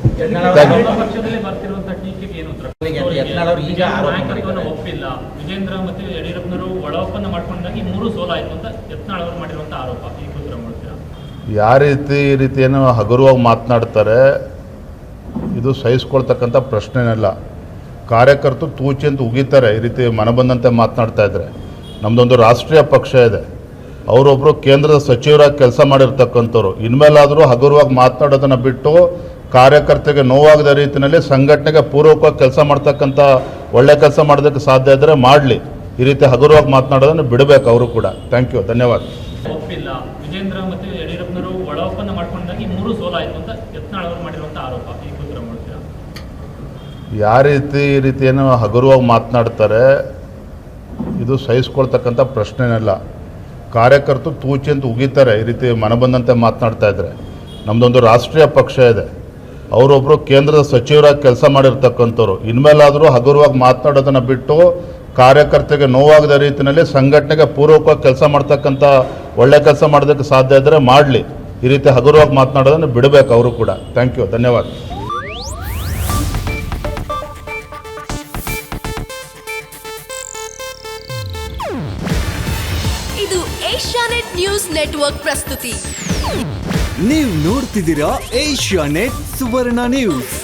ಪಕ್ಷದಲ್ಲಿ ಬರ್ತಿರುವಂತಹ ಟೀಕೆಗೆ ಏನು ಉತ್ತರ? ಈಗ ನಾಯಕತ್ವವನ್ನು ಒಪ್ಪಿಲ್ಲ, ವಿಜೇಂದ್ರ ಮತ್ತು ಯಡಿಯೂರಪ್ಪನವರು ಒಳ ಒಪ್ಪಂದ ಮಾಡ್ಕೊಂಡಾಗಿ 3 ಸೋಲಾಯಿತು ಅಂತ ಯತ್ನಾಳ್ ಅವರು ಮಾಡಿರುವಂತಹ ಆರೋಪ, ಈಗ ಉತ್ತರ ಮಾಡ್ತೀರಾ? ಈ ರೀತಿಯನ್ನು ಹಗುರವಾಗಿ ಮಾತನಾಡ್ತಾರೆ, ಇದು ಸಹಿಸ್ಕೊಳ್ತಕ್ಕಂಥ ಪ್ರಶ್ನೆನಲ್ಲ. ಕಾರ್ಯಕರ್ತರು ತೂಚಿ ಅಂತ ಉಗಿತಾರೆ ಈ ರೀತಿ ಮನಬಂದಂತೆ ಮಾತನಾಡ್ತಾ ಇದ್ರೆ. ನಮ್ಮದೊಂದು ರಾಷ್ಟ್ರೀಯ ಪಕ್ಷ ಇದೆ, ಅವರೊಬ್ಬರು ಕೇಂದ್ರದ ಸಚಿವರಾಗಿ ಕೆಲಸ ಮಾಡಿರ್ತಕ್ಕಂಥವ್ರು. ಇನ್ಮೇಲಾದರೂ ಹಗುರವಾಗಿ ಮಾತನಾಡೋದನ್ನು ಬಿಟ್ಟು ಕಾರ್ಯಕರ್ತರಿಗೆ ನೋವಾಗದ ರೀತಿಯಲ್ಲಿ ಸಂಘಟನೆಗೆ ಪೂರ್ವಕವಾಗಿ ಕೆಲಸ ಮಾಡ್ತಕ್ಕಂಥ ಒಳ್ಳೆ ಕೆಲಸ ಮಾಡೋದಕ್ಕೆ ಸಾಧ್ಯ ಇದ್ದರೆ ಮಾಡಲಿ. ಈ ರೀತಿ ಹಗುರವಾಗಿ ಮಾತನಾಡೋದನ್ನು ಬಿಡಬೇಕು ಅವರು ಕೂಡ. ಥ್ಯಾಂಕ್ ಯು, ಧನ್ಯವಾದ. ಒಪ್ಪಿಲ್ಲ, ವಿಜೇಂದ್ರ ಮತ್ತು ಯಡಿಯೂರಪ್ಪನವರು ಒಳ ಒಪ್ಪಂದ ಮಾಡ್ಕೊಂಡಾಗಿ 3 ಸೋಲಾಯಿತು ಅಂತ ಯತ್ನಾಳ್ ಅವರು ಮಾಡಿರುವಂತಹ ಆರೋಪ, ಈಗ ಉತ್ತರ ಮಾಡ್ತೀರಾ? ಈ ರೀತಿಯನ್ನು ಹಗುರವಾಗಿ ಮಾತನಾಡ್ತಾರೆ, ಇದು ಸಹಿಸ್ಕೊಳ್ತಕ್ಕಂಥ ಪ್ರಶ್ನೆನಲ್ಲ. ಕಾರ್ಯಕರ್ತರು ತೂಚಿ ಅಂತ ಉಗಿತಾರೆ ಈ ರೀತಿ ಮನಬಂದಂತೆ ಮಾತನಾಡ್ತಾ ಇದ್ರೆ. ನಮ್ಮದೊಂದು ರಾಷ್ಟ್ರೀಯ ಪಕ್ಷ ಇದೆ, ಅವರೊಬ್ಬರು ಕೇಂದ್ರದ ಸಚಿವರಾಗಿ ಕೆಲಸ ಮಾಡಿರ್ತಕ್ಕಂಥವ್ರು. ಇನ್ಮೇಲಾದರೂ ಹಗುರವಾಗಿ ಮಾತನಾಡೋದನ್ನು ಬಿಟ್ಟು ಕಾರ್ಯಕರ್ತರಿಗೆ ನೋವಾಗದ ರೀತಿಯಲ್ಲಿ ಸಂಘಟನೆಗೆ ಪೂರ್ವಕವಾಗಿ ಕೆಲಸ ಮಾಡ್ತಕ್ಕಂಥ ಒಳ್ಳೆ ಕೆಲಸ ಮಾಡೋದಕ್ಕೆ ಸಾಧ್ಯ ಇದ್ದರೆ ಮಾಡಲಿ. ಈ ರೀತಿ ಹಗುರವಾಗಿ ಮಾತನಾಡೋದನ್ನು ಬಿಡಬೇಕು ಅವರು ಕೂಡ. ಥ್ಯಾಂಕ್ ಯು, ಧನ್ಯವಾದ. ಇದು ಏಷ್ಯಾನೆಟ್ ನ್ಯೂಸ್ ನೆಟ್ವರ್ಕ್ ಪ್ರಸ್ತುತಿ. ನೀವು ನೋಡ್ತಿದ್ದೀರಾ ಏಷ್ಯಾನೆಟ್ ಸುವರ್ಣ ನ್ಯೂಸ್.